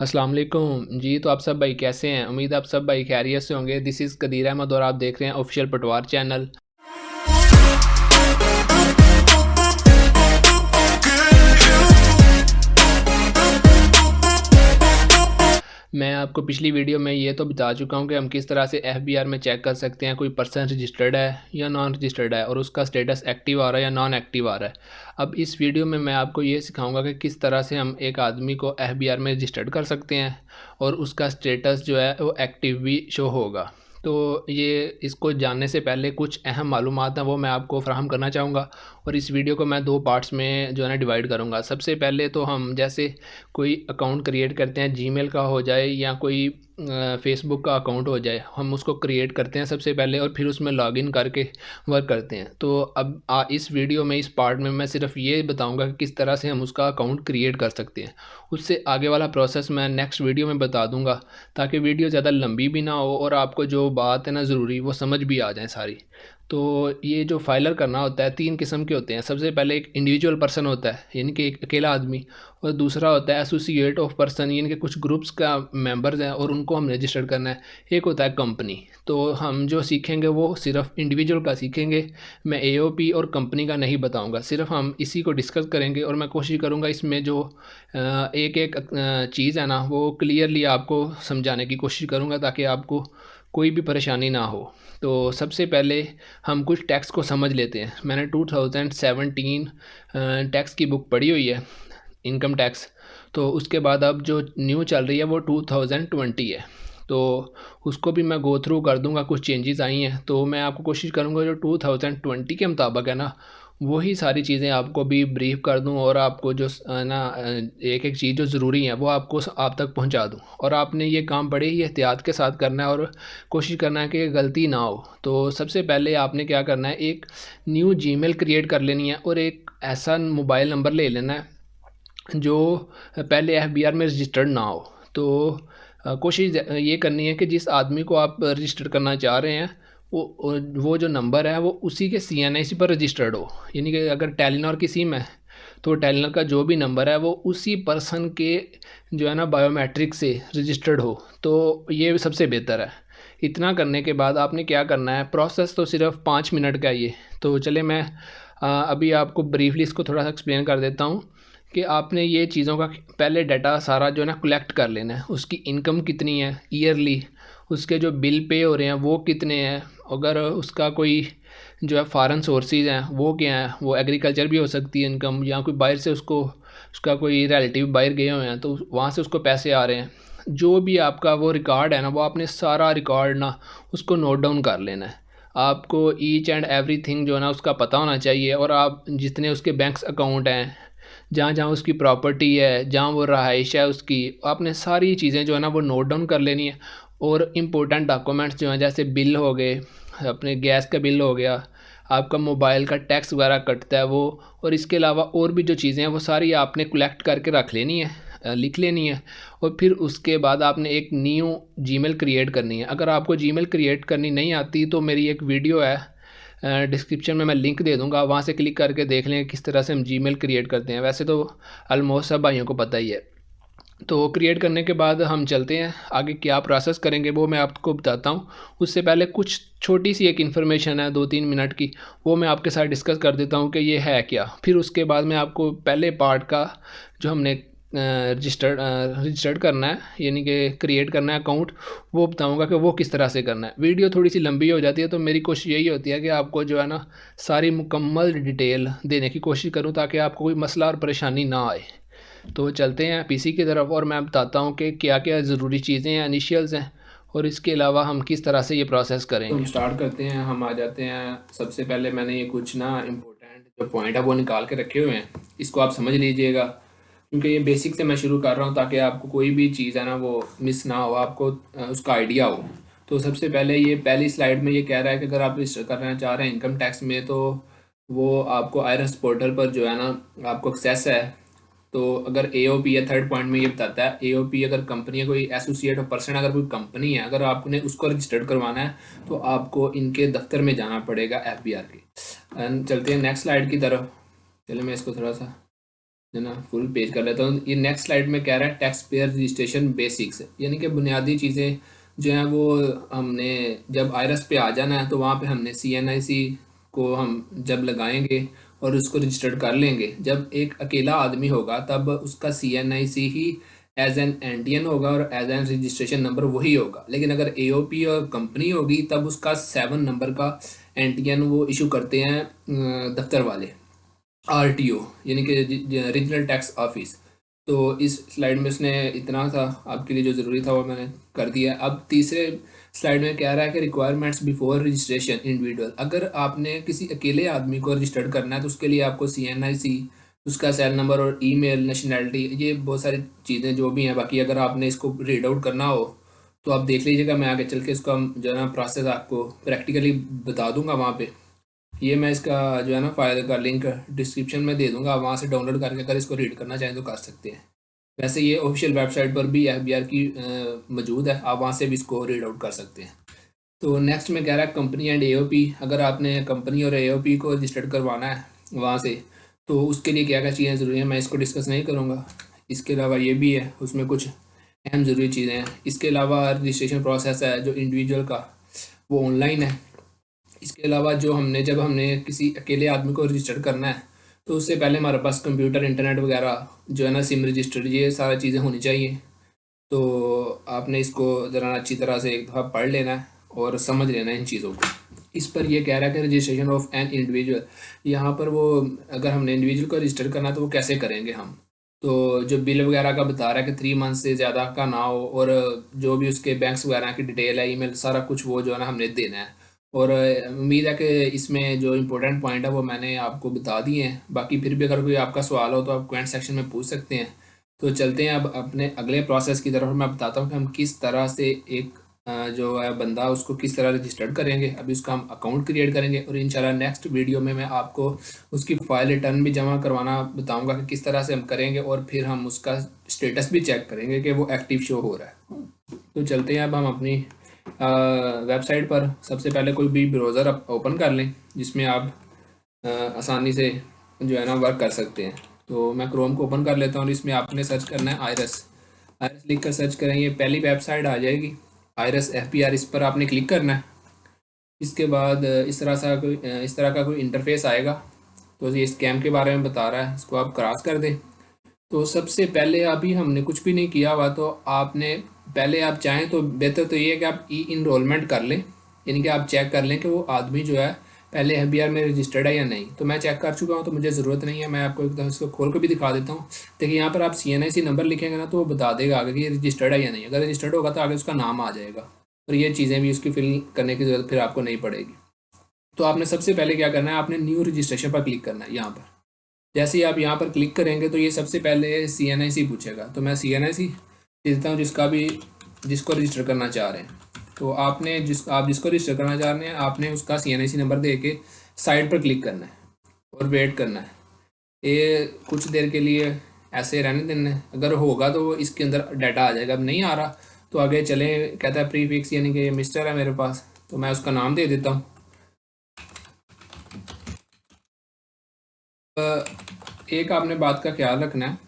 अस्सलाम वालेकुम जी। तो आप सब भाई कैसे हैं? उम्मीद है आप सब भाई खैरियत से होंगे। दिस इज़ कदीर अहमद और आप देख रहे हैं ऑफिशियल पटवार चैनल। मैं आपको पिछली वीडियो में ये तो बता चुका हूँ कि हम किस तरह से एफबीआर में चेक कर सकते हैं कोई पर्सन रजिस्टर्ड है या नॉन रजिस्टर्ड है और उसका स्टेटस एक्टिव आ रहा है या नॉन एक्टिव आ रहा है। अब इस वीडियो में मैं आपको ये सिखाऊंगा कि किस तरह से हम एक आदमी को एफबीआर में रजिस्टर्ड कर सकते हैं और उसका स्टेटस जो है वो एक्टिव भी शो होगा। तो ये इसको जानने से पहले कुछ अहम मालूमात हैं वो मैं आपको फ़राहम करना चाहूँगा और इस वीडियो को मैं दो पार्ट्स में जो है ना डिवाइड करूँगा। सबसे पहले तो हम जैसे कोई अकाउंट क्रिएट करते हैं, जीमेल का हो जाए या कोई फेसबुक का अकाउंट हो जाए, हम उसको क्रिएट करते हैं सबसे पहले और फिर उसमें लॉगिन करके वर्क करते हैं। तो अब इस वीडियो में इस पार्ट में मैं सिर्फ ये बताऊंगा कि किस तरह से हम उसका अकाउंट क्रिएट कर सकते हैं। उससे आगे वाला प्रोसेस मैं नेक्स्ट वीडियो में बता दूंगा ताकि वीडियो ज़्यादा लंबी भी ना हो और आपको जो बात है ना ज़रूरी वो समझ भी आ जाए सारी। तो ये जो फाइलर करना होता है तीन किस्म के होते हैं। सबसे पहले एक इंडिविजुअल पर्सन होता है यानी कि एक अकेला आदमी, और दूसरा होता है एसोसिएट ऑफ पर्सन यानी कि कुछ ग्रुप्स का मेंबर्स हैं और उनको हम रजिस्टर करना है। एक होता है कंपनी। तो हम जो सीखेंगे वो सिर्फ इंडिविजुअल का सीखेंगे। मैं एओपी और कंपनी का नहीं बताऊंगा, सिर्फ हम इसी को डिस्कस करेंगे और मैं कोशिश करूंगा इसमें जो एक एक चीज़ है ना वो क्लियरली आपको समझाने की कोशिश करूंगा ताकि आपको कोई भी परेशानी ना हो। तो सबसे पहले हम कुछ टैक्स को समझ लेते हैं। मैंने 2017 टैक्स की बुक पढ़ी हुई है, इनकम टैक्स। तो उसके बाद अब जो न्यू चल रही है वो 2020 है। तो उसको भी मैं गो थ्रू कर दूंगा, कुछ चेंजेस आई हैं तो मैं आपको कोशिश करूंगा जो 2020 के मुताबिक है ना वही सारी चीज़ें आपको भी ब्रीफ कर दूं और आपको जो ना एक एक चीज़ जो ज़रूरी है वो आपको आप तक पहुंचा दूं। और आपने ये काम बड़े ही एहतियात के साथ करना है और कोशिश करना है कि गलती ना हो। तो सबसे पहले आपने क्या करना है, एक न्यू जीमेल क्रिएट कर लेनी है और एक ऐसा मोबाइल नंबर ले लेना है जो पहले एफबीआर में रजिस्टर्ड ना हो। तो कोशिश ये करनी है कि जिस आदमी को आप रजिस्टर करना चाह रहे हैं वो जो नंबर है वो उसी के सीएनआईसी पर रजिस्टर्ड हो। यानी कि अगर टेलीनॉर की सिम है तो टेलीनॉर का जो भी नंबर है वो उसी पर्सन के जो है ना बायोमेट्रिक से रजिस्टर्ड हो। तो ये सबसे बेहतर है। इतना करने के बाद आपने क्या करना है, प्रोसेस तो सिर्फ 5 मिनट का ही है। तो चले मैं अभी आपको ब्रीफली इसको थोड़ा सा एक्सप्लेन कर देता हूँ कि आपने ये चीज़ों का पहले डाटा सारा जो है ना कलेक्ट कर लेना है। उसकी इनकम कितनी है ईयरली, उसके जो बिल पे हो रहे हैं वो कितने हैं, अगर उसका कोई जो है फॉरेन सोर्सेज हैं वो क्या है, वो एग्रीकल्चर भी हो सकती है इनकम, या कोई बाहर से उसको उसका कोई रिलेटिव बाहर गए हुए हैं तो वहाँ से उसको पैसे आ रहे हैं। जो भी आपका वो रिकॉर्ड है ना वो आपने सारा रिकॉर्ड ना उसको नोट डाउन कर लेना है। आपको ईच एंड एवरीथिंग जो है ना उसका पता होना चाहिए और आप जितने उसके बैंक्स अकाउंट हैं, जहाँ जहाँ उसकी प्रॉपर्टी है, जहाँ वो रहाइश है उसकी, आपने सारी चीज़ें जो है ना वो नोट डाउन कर लेनी है। और इम्पोर्टेंट डॉक्यूमेंट्स जो हैं जैसे बिल हो गए, अपने गैस का बिल हो गया, आपका मोबाइल का टैक्स वगैरह कटता है वो, और इसके अलावा और भी जो चीज़ें हैं वो सारी आपने कलेक्ट करके रख लेनी है, लिख लेनी है। और फिर उसके बाद आपने एक न्यू जीमेल क्रिएट करनी है। अगर आपको जीमेल क्रिएट करनी नहीं आती तो मेरी एक वीडियो है, डिस्क्रिप्शन में मैं लिंक दे दूंगा, वहाँ से क्लिक करके देख लें किस तरह से हम जीमेल क्रिएट करते हैं। वैसे तो ऑलमोस्ट सब भाइयों को पता ही है। तो क्रिएट करने के बाद हम चलते हैं आगे क्या प्रोसेस करेंगे वो मैं आपको बताता हूँ। उससे पहले कुछ छोटी सी एक इन्फॉर्मेशन है 2-3 मिनट की, वो मैं आपके साथ डिस्कस कर देता हूँ कि ये है क्या। फिर उसके बाद मैं आपको पहले पार्ट का जो हमने रजिस्टर्ड करना है यानी कि क्रिएट करना है अकाउंट, वो बताऊंगा कि वो किस तरह से करना है। वीडियो थोड़ी सी लंबी हो जाती है तो मेरी कोशिश यही होती है कि आपको जो है ना सारी मुकम्मल डिटेल देने की कोशिश करूँ ताकि आपको कोई मसला और परेशानी ना आए। तो चलते हैं पीसी की तरफ और मैं बताता हूँ कि क्या क्या ज़रूरी चीज़ें हैं, इनिशियल्स हैं, और इसके अलावा हम किस तरह से ये प्रोसेस करेंगे। तो हम स्टार्ट करते हैं, हम आ जाते हैं। सबसे पहले मैंने ये कुछ ना इम्पोर्टेंट जो पॉइंट है वो निकाल के रखे हुए हैं, इसको आप समझ लीजिएगा क्योंकि ये बेसिक से मैं शुरू कर रहा हूँ ताकि आपको कोई भी चीज़ है ना वो मिस ना हो, आपको उसका आइडिया हो। तो सबसे पहले ये पहली स्लाइड में ये कह रहा है कि अगर आप रजिस्टर करना चाह रहे हैं इनकम टैक्स में तो वो आपको आयरस पोर्टल पर जो है ना आपको एक्सेस है। तो अगर एओपी है, थर्ड पॉइंट में ये बताता है एओपी अगर कंपनी है, कोई एसोसिएट और पर्सन अगर कोई कंपनी है, अगर आपने उसको रजिस्टर्ड करवाना है तो आपको इनके दफ्तर में जाना पड़ेगा एफबीआर के। चलते हैं नेक्स्ट स्लाइड की तरफ। चलिए मैं इसको थोड़ा सा है ना, फुल पेज कर लेता हूँ। ये नेक्स्ट स्लाइड में कह रहा है टैक्स पेयर रजिस्ट्रेशन बेसिक्स, यानी कि बुनियादी चीज़ें जो हैं वो हमने जब आयरस पे आ जाना है तो वहाँ पे हमने CNIC को हम जब लगाएंगे और उसको रजिस्टर्ड कर लेंगे। जब एक अकेला आदमी होगा तब उसका CNIC ही एज एन एंडियन होगा और एज एन रजिस्ट्रेशन नंबर वही होगा। लेकिन अगर AOP और कंपनी होगी तब उसका 7 नंबर का एंटियन वो इशू करते हैं दफ्तर वाले, RTO, यानी कि रीजनल टैक्स ऑफिस। तो इस स्लाइड में उसने इतना था, आपके लिए जो ज़रूरी था वो मैंने कर दिया। अब तीसरे स्लाइड में कह रहा है कि रिक्वायरमेंट्स बिफोर रजिस्ट्रेशन इंडिविजुअल। अगर आपने किसी अकेले आदमी को रजिस्टर्ड करना है तो उसके लिए आपको CNIC, उसका सेल नंबर और ईमेल, नेशनैलिटी, ये बहुत सारी चीज़ें जो भी हैं। बाकी अगर आपने इसको रीड आउट करना हो तो आप देख लीजिएगा, मैं आगे चल के इसका जो है ना प्रोसेस आपको प्रैक्टिकली बता दूंगा वहाँ पे। ये मैं इसका जो है ना फाइल का लिंक डिस्क्रिप्शन में दे दूंगा, आप वहाँ से डाउनलोड करके अगर इसको रीड करना चाहें तो कर सकते हैं। वैसे ये ऑफिशियल वेबसाइट पर भी FBR की मौजूद है, आप वहाँ से भी इसको रीड आउट कर सकते हैं। तो नेक्स्ट में कह रहा है कंपनी एंड AOP। अगर आपने कंपनी और AOP को रजिस्टर्ड करवाना है वहाँ से तो उसके लिए क्या क्या चीज़ें ज़रूरी हैं, मैं इसको डिस्कस नहीं करूँगा। इसके अलावा ये भी है, उसमें कुछ अहम ज़रूरी चीज़ें हैं। इसके अलावा रजिस्ट्रेशन प्रोसेस है जो इंडिविजुअल का, वो ऑनलाइन है। इसके अलावा जो हमने जब हमने किसी अकेले आदमी को रजिस्टर करना है तो उससे पहले हमारे पास कंप्यूटर, इंटरनेट वगैरह जो है ना, सिम रजिस्टर, ये सारी चीज़ें होनी चाहिए। तो आपने इसको ज़रा अच्छी तरह से एक दफ़ा पढ़ लेना है और समझ लेना है इन चीज़ों को। इस पर यह कह रहा है कि रजिस्ट्रेशन ऑफ एन इंडिविजुअल, यहाँ पर वो अगर हमने इंडिविजुअल को रजिस्टर करना है तो वो कैसे करेंगे हम। तो जो बिल वगैरह का बता रहा है कि 3 मंथ से ज़्यादा का ना हो, और जो भी उसके बैंक्स वगैरह की डिटेल है, ईमेल, सारा कुछ वो जो है ना हमने देना है। और उम्मीद है कि इसमें जो इम्पोर्टेंट पॉइंट है वो मैंने आपको बता दिए हैं। बाकी फिर भी अगर कोई आपका सवाल हो तो आप कमेंट सेक्शन में पूछ सकते हैं। तो चलते हैं अब अपने अगले प्रोसेस की तरफ। मैं बताता हूँ कि हम किस तरह से एक जो है बंदा उसको किस तरह रजिस्टर्ड करेंगे। अभी उसका हम अकाउंट क्रिएट करेंगे और इंशाल्लाह नेक्स्ट वीडियो में मैं आपको उसकी फ़ाइल रिटर्न भी जमा करवाना बताऊंगा कि किस तरह से हम करेंगे, और फिर हम उसका स्टेटस भी चेक करेंगे कि वो एक्टिव शो हो रहा है। तो चलते हैं अब हम अपनी वेबसाइट पर। सबसे पहले कोई भी ब्राउज़र ओपन कर लें जिसमें आप आसानी से जो है ना वर्क कर सकते हैं। तो मैं क्रोम को ओपन कर लेता हूँ और इसमें आपने सर्च करना है आयरस। आयरस लिख कर सर्च करेंगे, पहली वेबसाइट आ जाएगी आयरस FBR, इस पर आपने क्लिक करना है। इसके बाद इस तरह का कोई इंटरफेस आएगा। तो ये स्कैम के बारे में बता रहा है, इसको आप क्रॉस कर दें। तो सबसे पहले अभी हमने कुछ भी नहीं किया हुआ, तो आपने पहले आप चाहें तो बेहतर तो ये है कि आप E-इनरोलमेंट कर लें, यानी कि आप चेक कर लें कि वो आदमी जो है पहले FBR में रजिस्टर्ड है या नहीं। तो मैं चेक कर चुका हूँ तो मुझे ज़रूरत नहीं है। मैं आपको एक दफ़ा इसको खोल कर भी दिखा देता हूँ। देखिए यहाँ पर आप CNIC नंबर लिखेंगे ना तो वो बता देगा आगे कि ये रजिस्टर्ड है या नहीं। अगर रजिस्टर्ड होगा तो आगे उसका नाम आ जाएगा और ये चीज़ें भी उसकी फिल करने की ज़रूरत फिर आपको नहीं पड़ेगी। तो आपने सबसे पहले क्या करना है, आपने न्यू रजिस्ट्रेशन पर क्लिक करना है। यहाँ पर जैसे ही आप यहाँ पर क्लिक करेंगे तो ये सबसे पहले CNIC पूछेगा। तो मैं CNIC देता हूँ जिसको रजिस्टर करना चाह रहे हैं। तो आपने जिसको रजिस्टर करना चाह रहे हैं आपने उसका CNIC नंबर दे के साइड पर क्लिक करना है और वेट करना है। ये कुछ देर के लिए ऐसे रहने देना है, अगर होगा तो वो इसके अंदर डाटा आ जाएगा। अब नहीं आ रहा तो आगे चले, कहता है प्रीफिक्स, यानी कि मिस्टर है मेरे पास, तो मैं उसका नाम दे देता हूँ। एक आपने बात का ख्याल रखना है,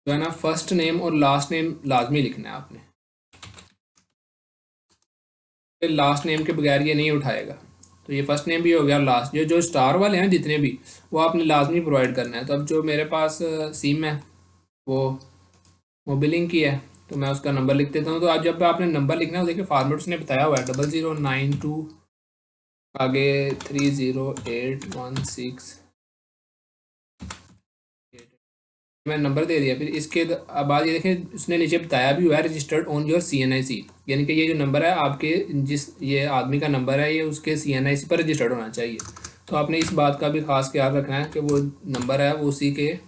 जो है ना फर्स्ट नेम और लास्ट नेम लाजमी लिखना है आपने। फिर लास्ट नेम के बगैर ये नहीं उठाएगा। तो ये फर्स्ट नेम भी हो गया, लास्ट जो जो स्टार वाले हैं जितने भी, वो आपने लाजमी प्रोवाइड करना है। तो अब जो मेरे पास सिम है वो मोबिलिंग की है, तो मैं उसका नंबर लिख देता हूँ। तो आज जब आपने नंबर लिखना है देखिए फॉर्मेट उसने बताया हुआ है 0092 आगे 308168। मैं नंबर दे दिया। फिर इसके बाद ये देखें उसने नीचे बताया भी हुआ है रजिस्टर्ड ऑन योर CNIC, यानी कि ये जो नंबर है आपके, जिस ये आदमी का नंबर है ये उसके CNIC पर रजिस्टर्ड होना चाहिए। तो आपने इस बात का भी खास ख्याल रखना है कि वो नंबर है वो उसी के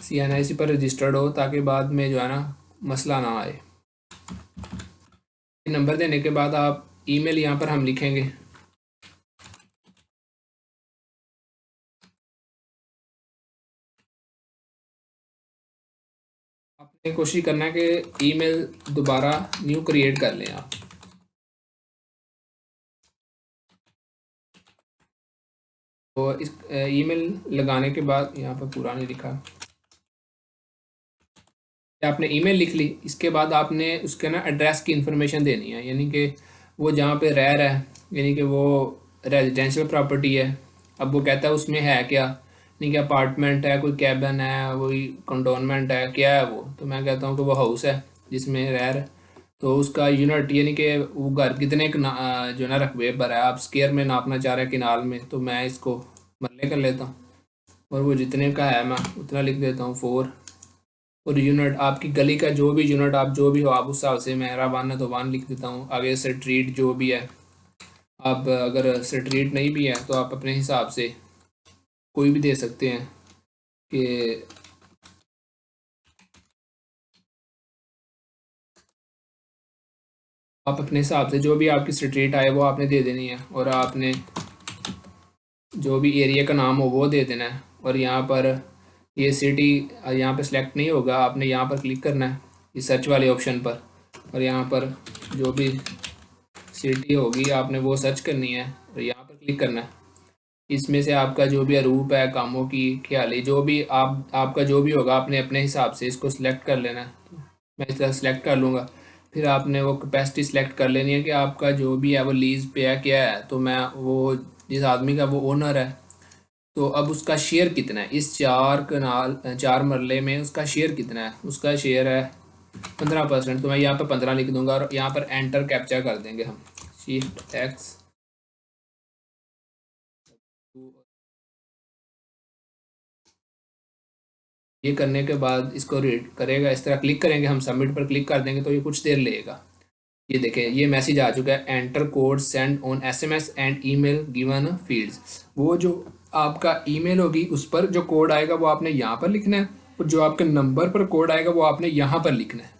CNIC पर रजिस्टर्ड हो, ताकि बाद में जो है ना मसला ना आए। नंबर देने के बाद आप ईमेल यहाँ पर हम लिखेंगे। आपने कोशिश करना है कि ईमेल दोबारा न्यू क्रिएट कर लें आप। तो इस ईमेल लगाने के बाद यहाँ पर पूरा नहीं लिखा, आपने ईमेल लिख ली, इसके बाद आपने उसके ना एड्रेस की इंफॉर्मेशन देनी है, यानी कि वो जहाँ पे रह रहा है, यानी कि वो रेजिडेंशियल प्रॉपर्टी है। अब वो कहता है उसमें है क्या, यानी कि अपार्टमेंट है, कोई कैबिन है, कोई कंडोनमेंट है, क्या है वो। तो मैं कहता हूँ कि वो हाउस है जिसमें रह रहा है। तो उसका यूनिट यानी कि वो घर कितने जो है ना रकबे पर है, आप स्क्वायर में नापना चाह रहे हैं किनाल में, तो मैं इसको मरले कर लेता हूँ और वो जितने का है मैं उतना लिख देता हूँ 4। और यूनिट आपकी गली का जो भी यूनिट आप जो भी हो आप उस हिसाब से, मेरा 1 है तो 1 लिख देता हूँ। आगे स्ट्रीट जो भी है, आप अगर स्ट्रीट नहीं भी है तो आप अपने हिसाब से कोई भी दे सकते हैं कि आप अपने हिसाब से जो भी आपकी स्ट्रीट आए वो आपने दे देनी है, और आपने जो भी एरिया का नाम हो वो दे देना है। और यहाँ पर ये सिटी यहाँ पे सिलेक्ट नहीं होगा, आपने यहाँ पर क्लिक करना है इस सर्च वाले ऑप्शन पर, और यहाँ पर जो भी सिटी होगी आपने वो सर्च करनी है और यहाँ पर क्लिक करना है। इसमें से आपका जो भी रूप है, कामों की ख्याली, जो भी आपका जो भी होगा आपने अपने हिसाब से इसको सिलेक्ट कर लेना है। तो मैं इस तरह सिलेक्ट कर लूँगा। फिर आपने वो कैपेसिटी सिलेक्ट कर लेनी है कि आपका जो भी है वो लीज पे है क्या है। तो मैं वो जिस आदमी का वो ओनर है, तो अब उसका शेयर कितना है इस 4 मरले में, उसका शेयर कितना है, उसका शेयर है 15%। तो मैं यहाँ पर 15 लिख दूंगा और यहाँ पर एंटर कैप्चा कर देंगे हम, शिफ्ट एक्स। ये करने के बाद इसको रीड करेगा, इस तरह क्लिक करेंगे हम, सबमिट पर क्लिक कर देंगे तो ये कुछ देर लेगा। ये देखें ये मैसेज आ चुका है, enter code send on SMS and email given fields. वो जो आपका ईमेल होगी उस पर जो कोड आएगा वो आपने यहाँ पर लिखना है, और जो आपके नंबर पर कोड आएगा वो आपने यहाँ पर लिखना है।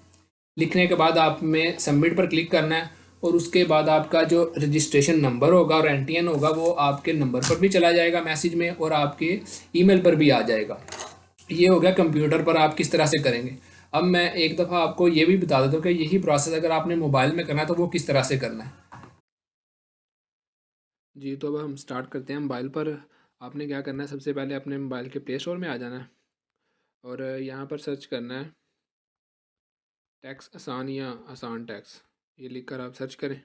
लिखने के बाद आप में सबमिट पर क्लिक करना है, और उसके बाद आपका जो रजिस्ट्रेशन नंबर होगा और एनटीएन होगा वो आपके नंबर पर भी चला जाएगा मैसेज में, और आपके ईमेल पर भी आ जाएगा। ये हो गया कंप्यूटर पर आप किस तरह से करेंगे। अब मैं एक दफ़ा आपको ये भी बता देता हूँ कि यही प्रोसेस अगर आपने मोबाइल में करना है तो वो किस तरह से करना है। जी, तो अब हम स्टार्ट करते हैं। मोबाइल पर आपने क्या करना है, सबसे पहले अपने मोबाइल के प्ले स्टोर में आ जाना है और यहाँ पर सर्च करना है टैक्स आसान या आसान टैक्स। ये लिख कर आप सर्च करें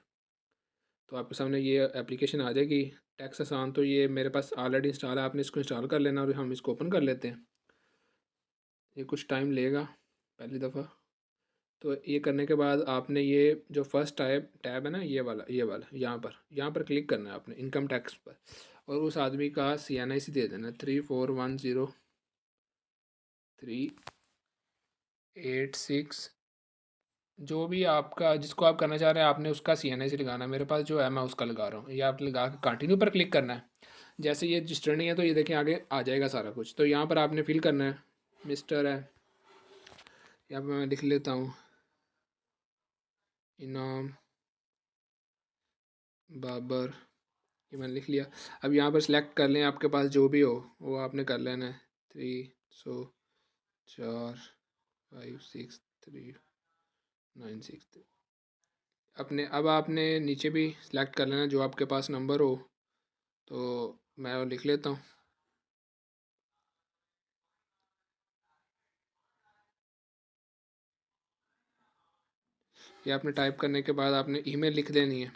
तो आपके सामने ये एप्लीकेशन आ जाएगी टैक्स आसान। तो ये मेरे पास ऑलरेडी इंस्टॉल है, आपने इसको इंस्टॉल कर लेना और हम इसको ओपन कर लेते हैं। ये कुछ टाइम लेगा पहली दफ़ा। तो ये करने के बाद आपने ये जो फर्स्ट टैब है ना, ये वाला यहाँ पर क्लिक करना है आपने इनकम टैक्स पर, और उस आदमी का CNIC दे देना 341038 6। जो भी आपका जिसको आप करना चाह रहे हैं आपने उसका CNIC लगाना है। मेरे पास जो है मैं उसका लगा रहा हूँ। ये आप लगा के कंटिन्यू पर क्लिक करना है। जैसे ये रजिस्टर नहीं है तो ये देखें आगे आ जाएगा सारा कुछ। तो यहाँ पर आपने फिल करना है, मिस्टर है, यहाँ पर मैं लिख लेता हूँ इनाम बाबर, ये मैंने लिख लिया। अब यहाँ पर सिलेक्ट कर लें, आपके पास जो भी हो वो आपने कर लेना है। 304563963 अपने। अब आपने नीचे भी सिलेक्ट कर लेना जो आपके पास नंबर हो, तो मैं वो लिख लेता हूँ। ये आपने टाइप करने के बाद आपने ईमेल लिख देनी है।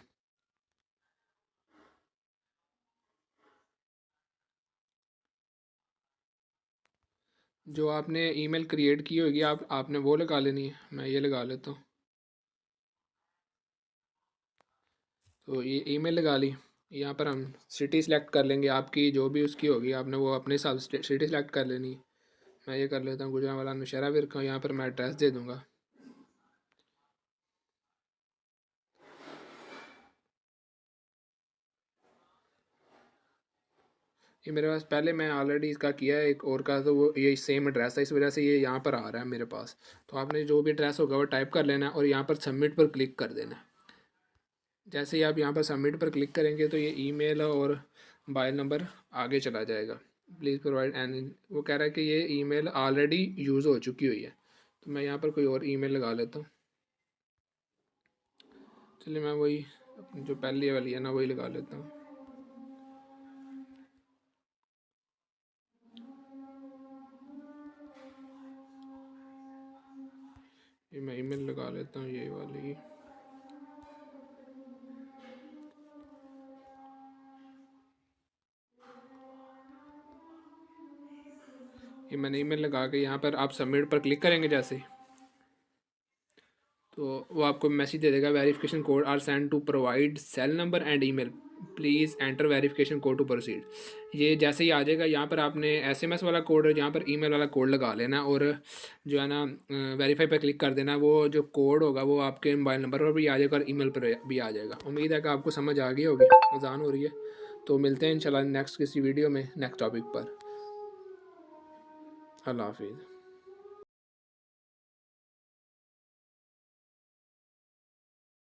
जो आपने ईमेल क्रिएट की होगी आपने वो लगा लेनी है। मैं ये लगा लेता हूँ। तो ये ईमेल लगा ली। यहाँ पर हम सिटी सेलेक्ट कर लेंगे, आपकी जो भी उसकी होगी आपने वो अपने हिसाब से सिटी सेलेक्ट कर लेनी है। मैं ये कर लेता हूँ गुजरांवाला नौशहरा विरका। यहाँ पर मैं एड्रेस दे दूँगा। ये मेरे पास पहले मैं ऑलरेडी इसका किया है एक और का, तो वो ये सेम एड्रेस है, इस वजह से ये यहाँ पर आ रहा है मेरे पास। तो आपने जो भी एड्रेस होगा वो टाइप कर लेना है और यहाँ पर सबमिट पर क्लिक कर देना है। जैसे ही आप यहाँ पर सबमिट पर क्लिक करेंगे तो ये ईमेल और मोबाइल नंबर आगे चला जाएगा। प्लीज़ प्रोवाइड एन, वो कह रहा है कि ये ईमेल ऑलरेडी यूज़ हो चुकी हुई है। तो मैं यहाँ पर कोई और ईमेल लगा लेता हूँ। चलिए मैं वही जो पहली वाली है ना वही लगा लेता हूँ। ये मैं ईमेल लगा लेता हूँ ये वाली। ये मैंने ईमेल लगा के यहाँ पर आप सबमिट पर क्लिक करेंगे जैसे, तो वो आपको मैसेज दे देगा verification code are sent to provide cell number and email, please enter verification code to proceed. ये जैसे ही आ जाएगा यहाँ पर आपने एसएमएस वाला कोड और यहाँ पर ईमेल वाला कोड लगा लेना और जो है ना वेरीफाई पर क्लिक कर देना। वो जो कोड होगा वो आपके मोबाइल नंबर पर भी आ जाएगा और ईमेल पर भी आ जाएगा। उम्मीद है कि आपको समझ आ गई होगी। अज़ान हो रही है, तो मिलते हैं इंशाल्लाह नेक्स्ट किसी वीडियो में नेक्स्ट टॉपिक पर। अल्लाह हाफिज़।